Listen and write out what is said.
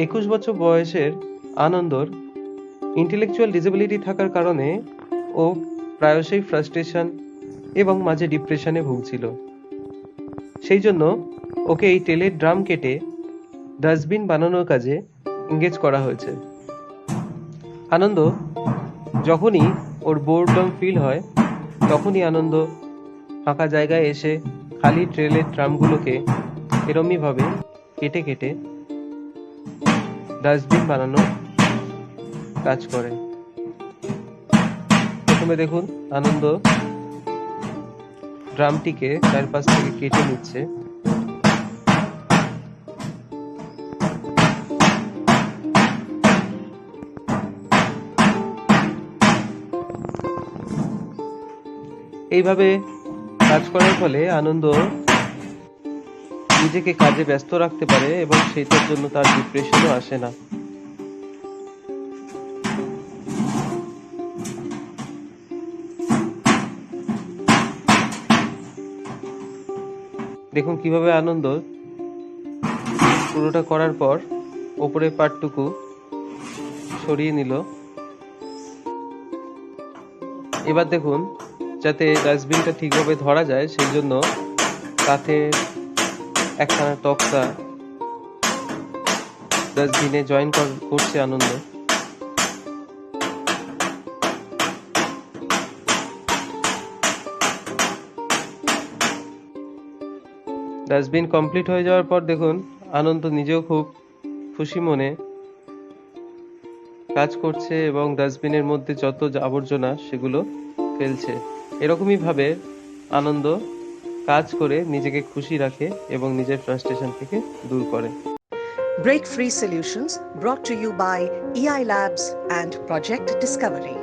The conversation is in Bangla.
21 বছর বয়সের আনন্দর ইন্টেলেকচুয়াল ডিসেবিলিটি থাকার কারণে ও প্রায়শই ফ্রাস্ট্রেশন এবং মাঝে ডিপ্রেশনে ভুগছিল। সেই জন্য ওকে এই তেলের ড্রাম কেটে ডাস্টবিন বানানোর কাজে এঙ্গেজ করা হয়েছে। আনন্দ যখনই ওর বোরডম ফিল হয় তখনই আনন্দ ফাঁকা জায়গায় এসে খালি ট্রেলের ড্রামগুলোকে এরমইভাবে কেটে কেটে ডাস্টবিন বানানোর কাজ করে। প্রথমে দেখুন আনন্দ ড্রামটিকে চারপাশ থেকে কেটে নিচ্ছে। এইভাবে কাজ করার ফলে আনন্দ নিজেকে কাজে ব্যস্ত রাখতে পারে এবং সেটার জন্য তার ডিপ্রেশনও আসে না। দেখুন কিভাবে আনন্দ পুরোটা করার পর ওপরের পার্টটুকু সরিয়ে নিল। এবার দেখুন যাতে ডাস্টবিনটা ঠিকভাবে ধরা যায় সেই জন্য তাতে একখানা তক্তা ডাস্টবিনে জয়েন করছে আনন্দ। ডাস্টবিন কমপ্লিট হয়ে যাওয়ার পর দেখুন আনন্দ নিজেও খুব খুশি মনে কাজ করছে এবং ডাস্টবিনের মধ্যে যত আবর্জনা সেগুলো ফেলছে। এরকমই ভাবে আনন্দ কাজ করে নিজেকে খুশি রাখে এবং নিজের ফ্রাস্ট্রেশন থেকে দূর করে। Break Free Solutions brought to you by EI Labs and Project Discovery.